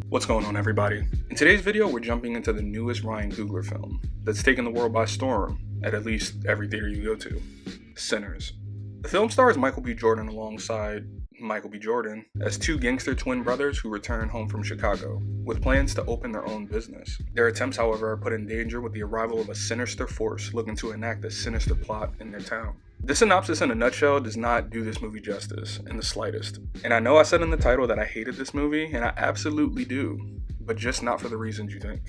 What's going on, everybody? In today's video, we're jumping into the newest Ryan Coogler film that's taken the world by storm at least every theater you go to, Sinners. The film stars Michael B. Jordan alongside Michael B. Jordan as two gangster twin brothers who return home from Chicago with plans to open their own business. Their attempts, however, are put in danger with the arrival of a sinister force looking to enact a sinister plot in their town. This synopsis in a nutshell does not do this movie justice in the slightest. And I know I said in the title that I hated this movie, and I absolutely do, but just not for the reasons you think.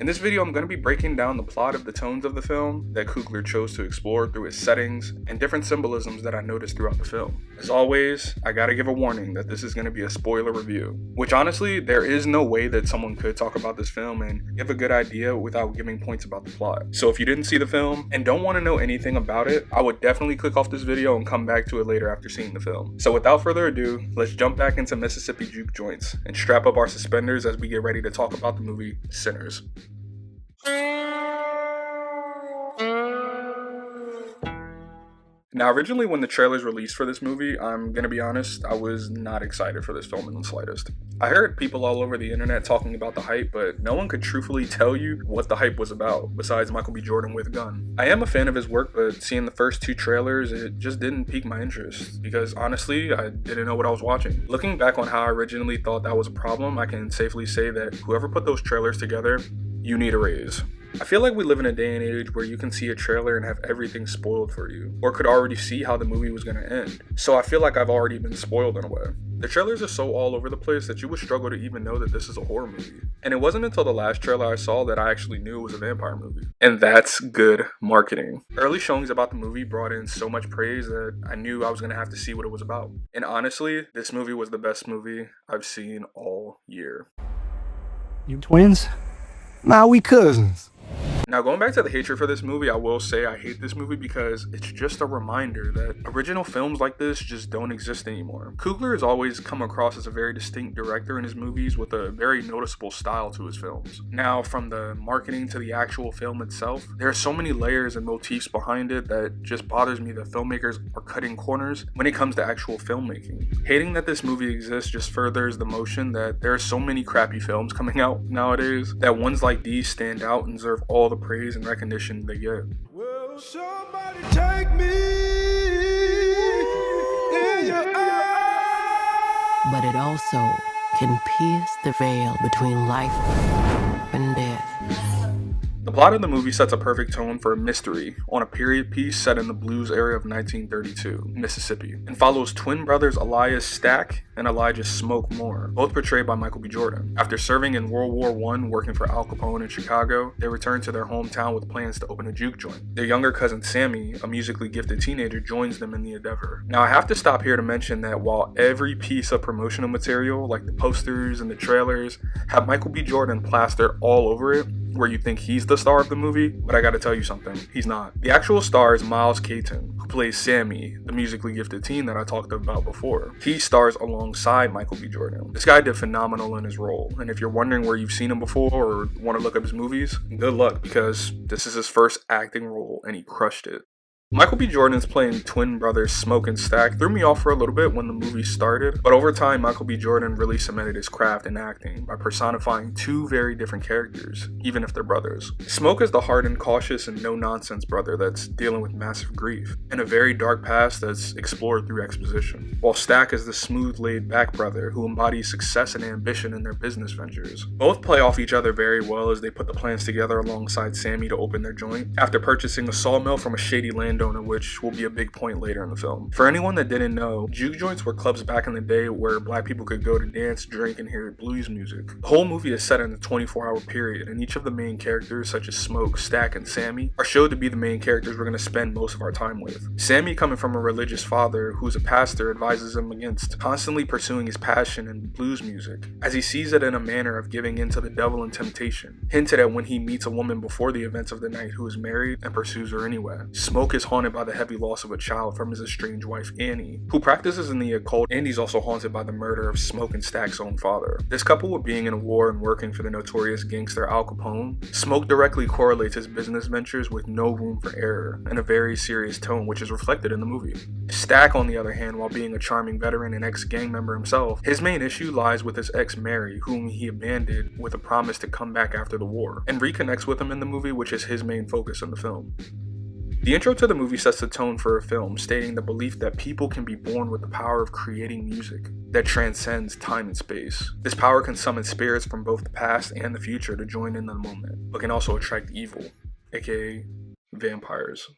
In this video, I'm going to be breaking down the plot of the tones of the film that Coogler chose to explore through its settings and different symbolisms that I noticed throughout the film. As always, I gotta give a warning that this is going to be a spoiler review, which honestly, there is no way that someone could talk about this film and give a good idea without giving points about the plot. So if you didn't see the film and don't want to know anything about it, I would definitely click off this video and come back to it later after seeing the film. So without further ado, let's jump back into Mississippi juke joints and strap up our suspenders as we get ready to talk about the movie Sinners. Now, originally when the trailers released for this movie, I'm gonna be honest, I was not excited for this film in the slightest. I heard people all over the internet talking about the hype, but no one could truthfully tell you what the hype was about, besides Michael B. Jordan with gun. I am a fan of his work, but seeing the first two trailers, it just didn't pique my interest, because honestly, I didn't know what I was watching. Looking back on how I originally thought that was a problem, I can safely say that whoever put those trailers together, you need a raise. I feel like we live in a day and age where you can see a trailer and have everything spoiled for you, or could already see how the movie was going to end. So I feel like I've already been spoiled in a way. The trailers are so all over the place that you would struggle to even know that this is a horror movie. And it wasn't until the last trailer I saw that I actually knew it was a vampire movie. And that's good marketing. Early showings about the movie brought in so much praise that I knew I was going to have to see what it was about. And honestly, this movie was the best movie I've seen all year. You twins? Nah, we cousins. Now, going back to the hatred for this movie, I will say I hate this movie because it's just a reminder that original films like this just don't exist anymore. Coogler has always come across as a very distinct director in his movies with a very noticeable style to his films. Now, from the marketing to the actual film itself, there are so many layers and motifs behind it that just bothers me that filmmakers are cutting corners when it comes to actual filmmaking. Hating that this movie exists just furthers the motion that there are so many crappy films coming out nowadays that ones like these stand out and deserve all the praise and recognition they get. Will somebody take me in your eyes? But it also can pierce the veil between life and death. The plot of the movie sets a perfect tone for a mystery on a period piece set in the blues era of 1932, Mississippi, and follows twin brothers Elias Stack and Elijah Smoke Moore, both portrayed by Michael B. Jordan. After serving in World War I working for Al Capone in Chicago, they return to their hometown with plans to open a juke joint. Their younger cousin Sammy, a musically gifted teenager, joins them in the endeavor. Now, I have to stop here to mention that while every piece of promotional material, like the posters and the trailers, have Michael B. Jordan plastered all over it, where you think he's the star of the movie, but I gotta tell you something, he's not. The actual star is Miles Caton, who plays Sammy, the musically gifted teen that I talked about before. He stars alongside Michael B. Jordan. This guy did phenomenal in his role, and if you're wondering where you've seen him before or want to look up his movies, good luck, because this is his first acting role and he crushed it. Michael B. Jordan's playing twin brothers Smoke and Stack threw me off for a little bit when the movie started, but over time Michael B. Jordan really cemented his craft in acting by personifying two very different characters, even if they're brothers. Smoke is the hardened, cautious, and no-nonsense brother that's dealing with massive grief, and a very dark past that's explored through exposition, while Stack is the smooth, laid-back brother who embodies success and ambition in their business ventures. Both play off each other very well as they put the plans together alongside Sammy to open their joint, after purchasing a sawmill from a shady landowner, which will be a big point later in the film. For anyone that didn't know, juke joints were clubs back in the day where black people could go to dance, drink, and hear blues music. The whole movie is set in a 24-hour period, and each of the main characters, such as Smoke, Stack, and Sammy, are showed to be the main characters we're going to spend most of our time with. Sammy, coming from a religious father who's a pastor, advises him against constantly pursuing his passion in blues music, as he sees it in a manner of giving in to the devil and temptation, hinted at when he meets a woman before the events of the night who is married and pursues her anyway. Smoke is is haunted by the heavy loss of a child from his estranged wife Annie, who practices in the occult. Andy's also haunted by the murder of Smoke and Stack's own father. This couple, with being in a war and working for the notorious gangster Al Capone, Smoke directly correlates his business ventures with no room for error and a very serious tone, which is reflected in the movie. Stack, on the other hand, while being a charming veteran and ex-gang member himself, his main issue lies with his ex Mary, whom he abandoned with a promise to come back after the war, and reconnects with him in the movie, which is his main focus in the film. The intro to the movie sets the tone for a film, stating the belief that people can be born with the power of creating music that transcends time and space. This power can summon spirits from both the past and the future to join in the moment, but can also attract evil, aka vampires.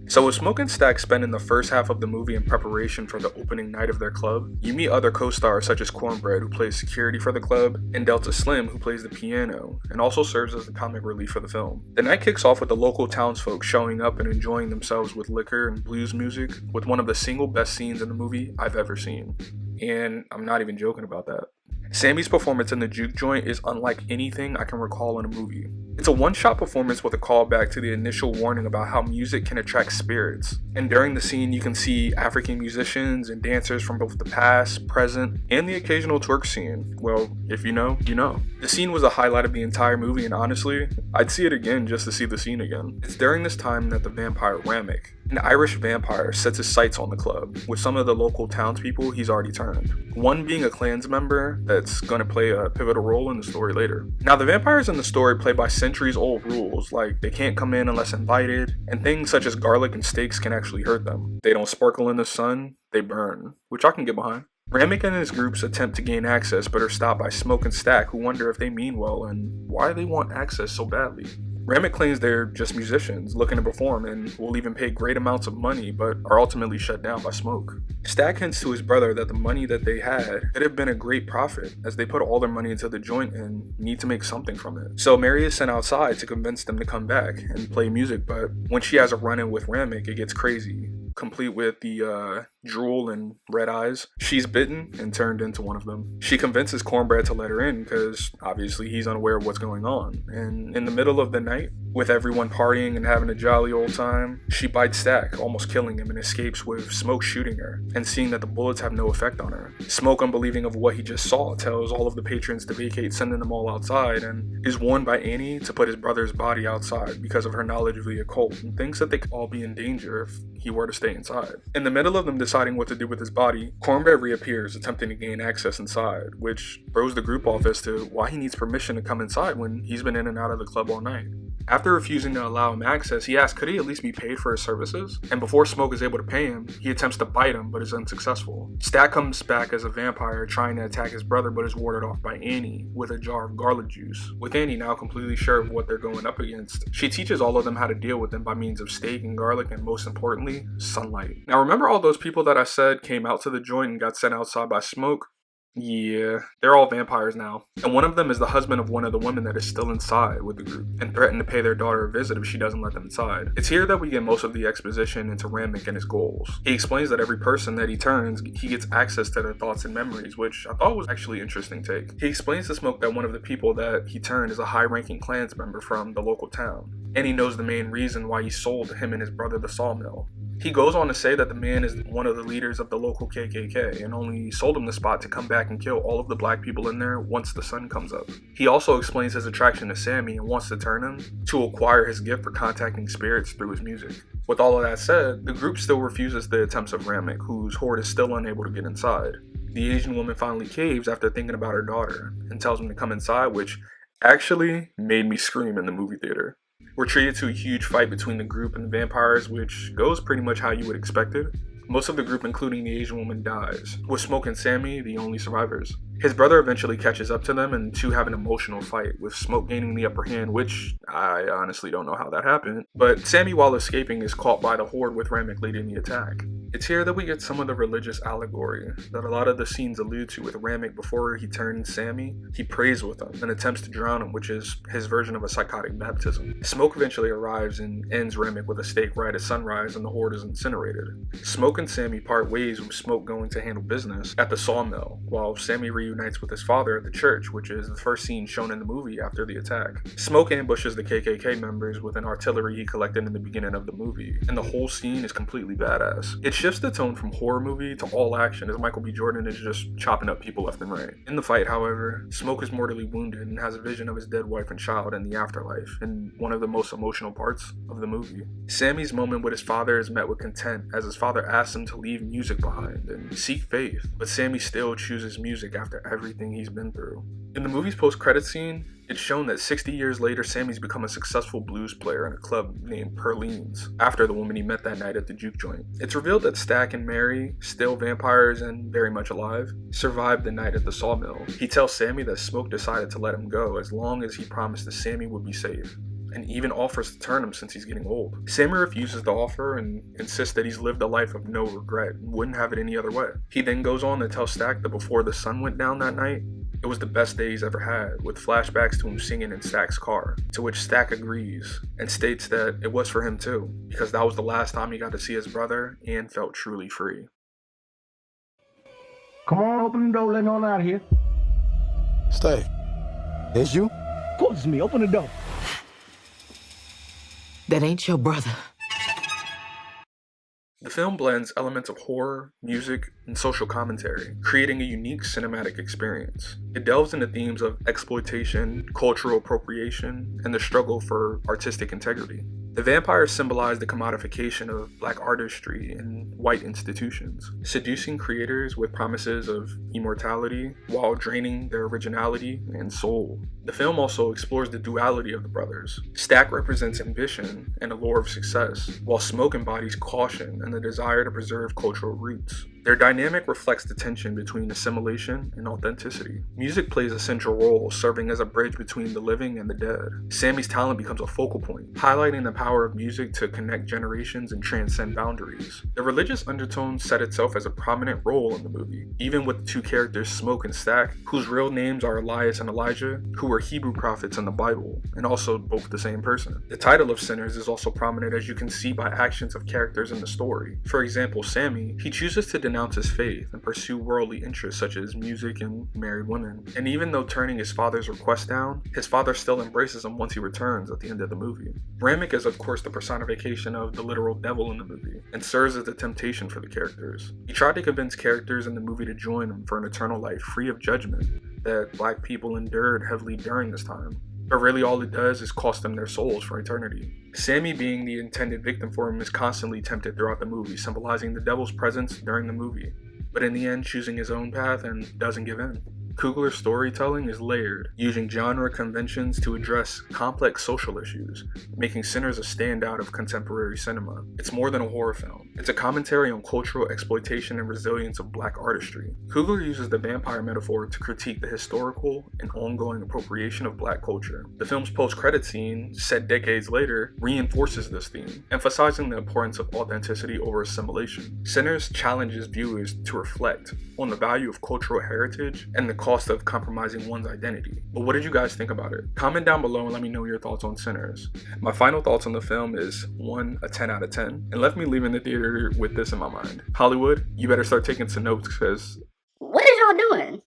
So with Smoke and Stack spending the first half of the movie in preparation for the opening night of their club, you meet other co-stars such as Cornbread, who plays security for the club, and Delta Slim, who plays the piano, and also serves as the comic relief for the film. The night kicks off with the local townsfolk showing up and enjoying themselves with liquor and blues music, with one of the single best scenes in the movie I've ever seen. And I'm not even joking about that. Sammy's performance in the juke joint is unlike anything I can recall in a movie. It's a one-shot performance with a callback to the initial warning about how music can attract spirits. And during the scene, you can see African musicians and dancers from both the past, present, and the occasional twerk scene. Well, if you know, you know. The scene was a highlight of the entire movie, and honestly, I'd see it again just to see the scene again. It's during this time that the vampire Ramek, an Irish vampire, sets his sights on the club, with some of the local townspeople he's already turned. One being a Klans member that's going to play a pivotal role in the story later. Now, the vampires in the story play by centuries-old rules, like they can't come in unless invited, and things such as garlic and steaks can actually hurt them. They don't sparkle in the sun, they burn, which I can get behind. Ramek and his groups attempt to gain access, but are stopped by Smoke and Stack, who wonder if they mean well and why they want access so badly. Ramek claims they're just musicians looking to perform and will even pay great amounts of money, but are ultimately shut down by Smoke. Stack hints to his brother that the money that they had could have been a great profit, as they put all their money into the joint and need to make something from it. So Mary is sent outside to convince them to come back and play music, but when she has a run-in with Ramek, it gets crazy, complete with the drool and red eyes. She's bitten and turned into one of them. She convinces Cornbread to let her in because obviously he's unaware of what's going on. And in the middle of the night, with everyone partying and having a jolly old time, she bites Stack, almost killing him, and escapes with Smoke shooting her and seeing that the bullets have no effect on her. Smoke, unbelieving of what he just saw, tells all of the patrons to vacate, sending them all outside, and is warned by Annie to put his brother's body outside because of her knowledge of the occult, and thinks that they could all be in danger if he were to stay inside. In the middle of them deciding what to do with his body, Cornbread reappears, attempting to gain access inside, which throws the group off as to why he needs permission to come inside when he's been in and out of the club all night. After refusing to allow him access, he asks could he at least be paid for his services, and before Smoke is able to pay him, he attempts to bite him but is unsuccessful. Stack comes back as a vampire trying to attack his brother but is warded off by Annie with a jar of garlic juice. With Annie now completely sure of what they're going up against, she teaches all of them how to deal with them by means of steak and garlic and, most importantly, sunlight. Now remember all those people that I said came out to the joint and got sent outside by Smoke? Yeah, they're all vampires now. And one of them is the husband of one of the women that is still inside with the group and threatened to pay their daughter a visit if she doesn't let them inside. It's here that we get most of the exposition into Ramek and his goals. He explains that every person that he turns, he gets access to their thoughts and memories, which I thought was actually an interesting take. He explains to Smoke that one of the people that he turned is a high-ranking Klans member from the local town, and he knows the main reason why he sold him and his brother the sawmill. He goes on to say that the man is one of the leaders of the local KKK and only sold him the spot to come back and kill all of the black people in there once the sun comes up. He also explains his attraction to Sammy and wants to turn him to acquire his gift for contacting spirits through his music. With all of that said, the group still refuses the attempts of Ramek, whose horde is still unable to get inside. The Asian woman finally caves after thinking about her daughter and tells him to come inside, which actually made me scream in the movie theater. We're treated to a huge fight between the group and the vampires, which goes pretty much how you would expect it. Most of the group, including the Asian woman, dies, with Smoke and Sammy the only survivors. His brother eventually catches up to them and the two have an emotional fight, with Smoke gaining the upper hand, which I honestly don't know how that happened. But Sammy, while escaping, is caught by the horde with Ramek leading the attack. It's here that we get some of the religious allegory that a lot of the scenes allude to, with Ramek before he turns Sammy. He prays with him and attempts to drown him, which is his version of a psychotic baptism. Smoke eventually arrives and ends Ramek with a stake right at sunrise, and the horde is incinerated. Smoke and Sammy part ways, with Smoke going to handle business at the sawmill, while Sammy reunites reunites with his father at the church, which is the first scene shown in the movie after the attack. Smoke ambushes the KKK members with an artillery he collected in the beginning of the movie, and the whole scene is completely badass. It shifts the tone from horror movie to all action as Michael B. Jordan is just chopping up people left and right. In the fight, however, Smoke is mortally wounded and has a vision of his dead wife and child in the afterlife, in one of the most emotional parts of the movie. Sammy's moment with his father is met with content as his father asks him to leave music behind and seek faith, but Sammy still chooses music after everything he's been through. In the movie's post-credit scene, it's shown that 60 years later, Sammy's become a successful blues player in a club named Perlene's, after the woman he met that night at the juke joint. It's revealed that Stack and Mary, still vampires and very much alive, survived the night at the sawmill. He tells Sammy that Smoke decided to let him go as long as he promised that Sammy would be safe, and even offers to turn him since he's getting old. Sammy refuses the offer and insists that he's lived a life of no regret and wouldn't have it any other way. He then goes on to tell Stack that before the sun went down that night, it was the best day he's ever had, with flashbacks to him singing in Stack's car, to which Stack agrees and states that it was for him too, because that was the last time he got to see his brother and felt truly free. Come on, open the door, let me on out of here. Stay. It's you? Of course it's me, open the door. That ain't your brother. The film blends elements of horror, music, and social commentary, creating a unique cinematic experience. It delves into themes of exploitation, cultural appropriation, and the struggle for artistic integrity. The vampires symbolize the commodification of black artistry in white institutions, seducing creators with promises of immortality while draining their originality and soul. The film also explores the duality of the brothers. Stack represents ambition and allure of success, while Smoke embodies caution and the desire to preserve cultural roots. Their dynamic reflects the tension between assimilation and authenticity. Music plays a central role, serving as a bridge between the living and the dead. Sammy's talent becomes a focal point, highlighting the power of music to connect generations and transcend boundaries. The religious undertone set itself as a prominent role in the movie, even with the two characters Smoke and Stack, whose real names are Elias and Elijah, who were Hebrew prophets in the Bible, and also both the same person. The title of Sinners is also prominent, as you can see by actions of characters in the story. For example, Sammy, he chooses to denounce his faith and pursue worldly interests such as music and married women. And even though turning his father's request down, his father still embraces him once he returns at the end of the movie. Ramek is of course the personification of the literal devil in the movie, and serves as a temptation for the characters. He tried to convince characters in the movie to join him for an eternal life free of judgment that black people endured heavily during this time. But really all it does is cost them their souls for eternity. Sammy, being the intended victim for him, is constantly tempted throughout the movie, symbolizing the devil's presence during the movie, but in the end choosing his own path and doesn't give in. Coogler's storytelling is layered, using genre conventions to address complex social issues, making Sinners a standout of contemporary cinema. It's more than a horror film. It's a commentary on cultural exploitation and resilience of black artistry. Coogler uses the vampire metaphor to critique the historical and ongoing appropriation of black culture. The film's post-credit scene, set decades later, reinforces this theme, emphasizing the importance of authenticity over assimilation. Sinners challenges viewers to reflect on the value of cultural heritage and the cost of compromising one's identity. But what did you guys think about it? Comment down below and let me know your thoughts on Sinners. My final thoughts on the film is 1, a 10 out of 10, and left me leaving the theater with this in my mind. Hollywood, you better start taking some notes, because what is y'all doing?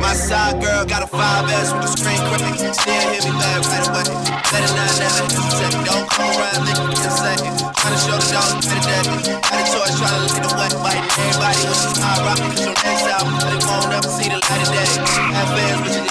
My side girl got a 5S with the screen crack. Still hear me laugh right away. Better not never hesitate. Don't come around looking for a second. Tryna show the dog better than me. Got a torch tryna lick the wet bite. Everybody wishes I rock it. So next album, they won't ever see the light of day. Have fans, but you